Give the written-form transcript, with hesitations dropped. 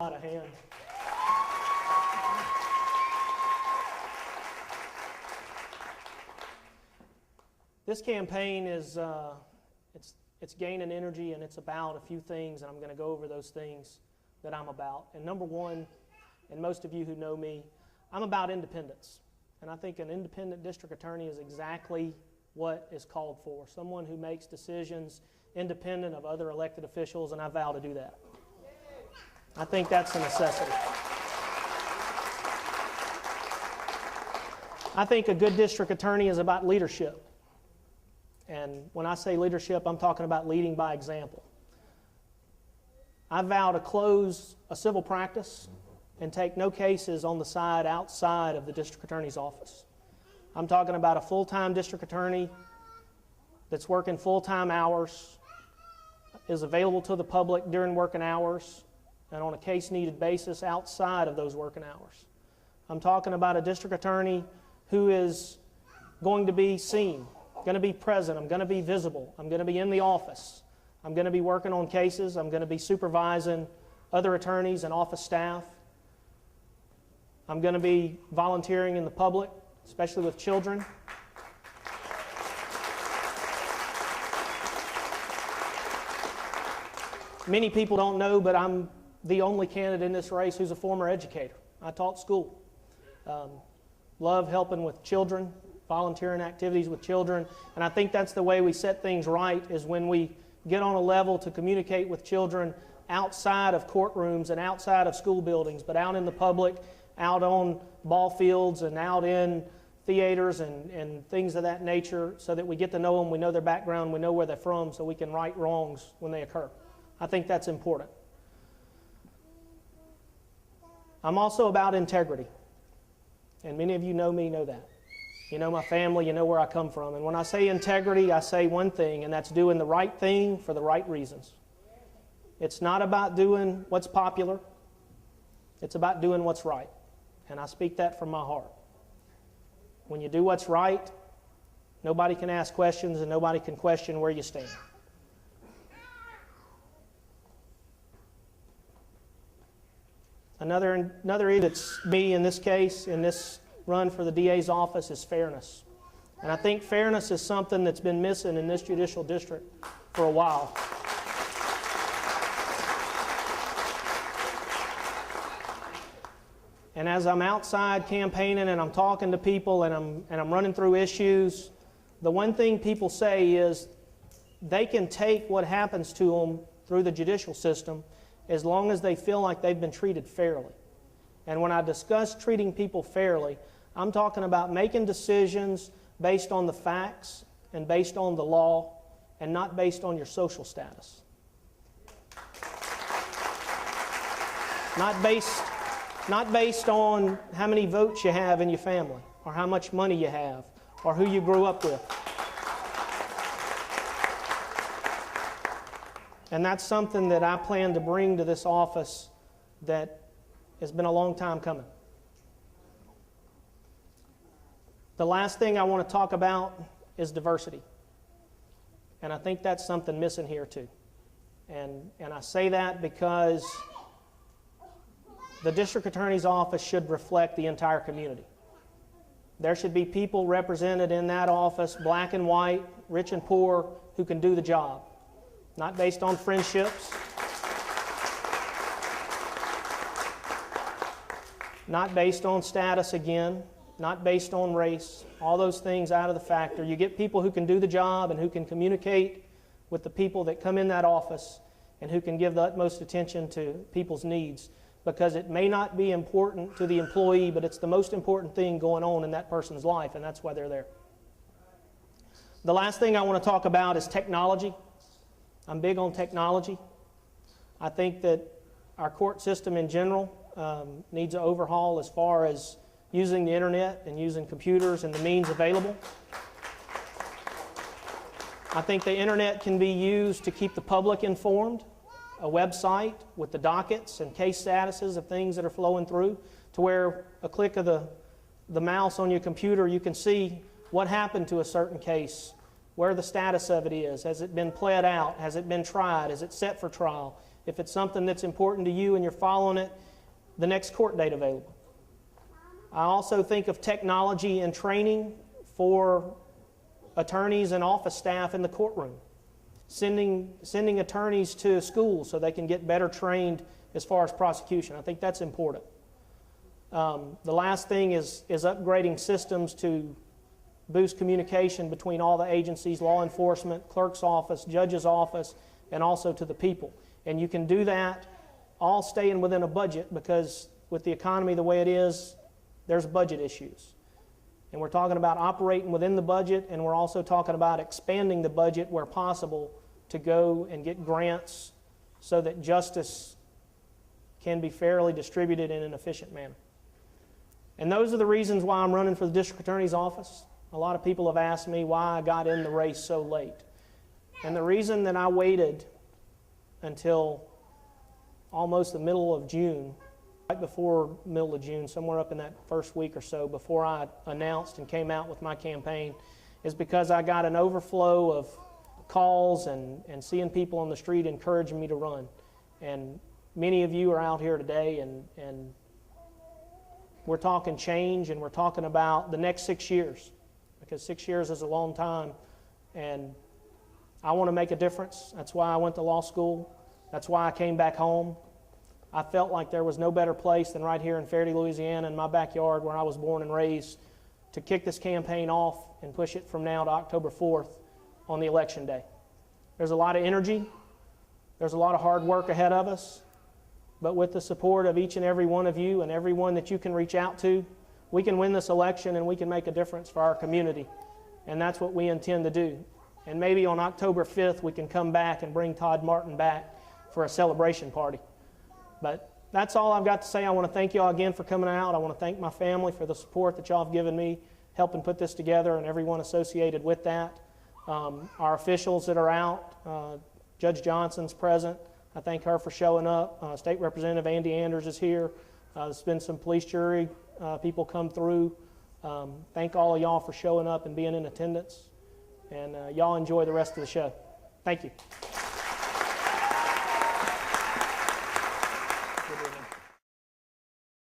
Out of hand. This campaign is it's gaining energy, and it's about a few things, and I'm going to go over those things that I'm about. And number one, and most of you who know me, I'm about independence. And I think an independent district attorney is exactly what is called for. Someone who makes decisions independent of other elected officials, and I vow to do that. I think that's a necessity. I think a good district attorney is about leadership. And when I say leadership, I'm talking about leading by example. I vow to close a civil practice and take no cases on the side outside of the district attorney's office. I'm talking about a full-time district attorney that's working full-time hours, is available to the public during working hours, and on a case-needed basis outside of those working hours. I'm talking about a district attorney who is going to be seen, going to be present, I'm going to be visible, I'm going to be in the office, I'm going to be working on cases, I'm going to be supervising other attorneys and office staff, I'm going to be volunteering in the public, especially with children. Many people don't know, but I'm the only candidate in this race who's a former educator. I taught school. Love helping with children, volunteering activities with children, and I think that's the way we set things right, is when we get on a level to communicate with children outside of courtrooms and outside of school buildings, but out in the public, out on ball fields and out in theaters and things of that nature, so that we get to know them, we know their background, we know where they're from, so we can right wrongs when they occur. I think that's important. I'm also about integrity, and many of you know me, know that. You know my family, you know where I come from, and when I say integrity, I say one thing, and that's doing the right thing for the right reasons. It's not about doing what's popular, it's about doing what's right, and I speak that from my heart. When you do what's right, nobody can ask questions and nobody can question where you stand. Another that's me in this case, in this run for the DA's office, is fairness. And I think fairness is something that's been missing in this judicial district for a while. And as I'm outside campaigning and I'm talking to people and I'm running through issues, the one thing people say is they can take what happens to them through the judicial system as long as they feel like they've been treated fairly. And when I discuss treating people fairly, I'm talking about making decisions based on the facts and based on the law and not based on your social status. Not based on how many votes you have in your family, or how much money you have, or who you grew up with. And that's something that I plan to bring to this office that has been a long time coming. The last thing I want to talk about is diversity. And I think that's something missing here too. And I say that because the district attorney's office should reflect the entire community. There should be people represented in that office, black and white, rich and poor, who can do the job. Not based on friendships, not based on status again, not based on race, all those things out of the factor. You get people who can do the job and who can communicate with the people that come in that office and who can give the utmost attention to people's needs, because it may not be important to the employee, but it's the most important thing going on in that person's life, and that's why they're there. The last thing I want to talk about is technology. I'm big on technology. I think that our court system in general needs an overhaul as far as using the internet and using computers and the means available. I think the internet can be used to keep the public informed. A website with the dockets and case statuses of things that are flowing through, to where a click of the mouse on your computer, you can see what happened to a certain case, where the status of it is. Has it been pled out? Has it been tried? Is it set for trial? If it's something that's important to you and you're following it, the next court date available. I also think of technology and training for attorneys and office staff in the courtroom. Sending attorneys to schools so they can get better trained as far as prosecution. I think that's important. The last thing is upgrading systems to boost communication between all the agencies, law enforcement, clerk's office, judge's office, and also to the people. And you can do that all staying within a budget, because with the economy the way it is, there's budget issues. And we're talking about operating within the budget, and we're also talking about expanding the budget where possible to go and get grants so that justice can be fairly distributed in an efficient manner. And those are the reasons why I'm running for the district attorney's office. A lot of people have asked me why I got in the race so late. And the reason that I waited until almost the middle of June, right before middle of June, somewhere up in that first week or so before I announced and came out with my campaign, is because I got an overflow of calls and seeing people on the street encouraging me to run. And many of you are out here today, and we're talking change, and we're talking about the next 6 years, because 6 years is a long time, and I want to make a difference. That's why I went to law school. That's why I came back home. I felt like there was no better place than right here in Ferriday, Louisiana, in my backyard where I was born and raised, to kick this campaign off and push it from now to October 4th on the election day. There's a lot of energy. There's a lot of hard work ahead of us. But with the support of each and every one of you and everyone that you can reach out to, we can win this election and we can make a difference for our community. And that's what we intend to do. And maybe on October 5th we can come back and bring Todd Martin back for a celebration party. But that's all I've got to say. I want to thank y'all again for coming out. I want to thank my family for the support that y'all have given me, helping put this together, and everyone associated with that. Our officials that are out, Judge Johnson's present. I thank her for showing up. State Representative Andy Anders is here. There's been some police jury people come through. Thank all of y'all for showing up and being in attendance. And y'all enjoy the rest of the show. Thank you.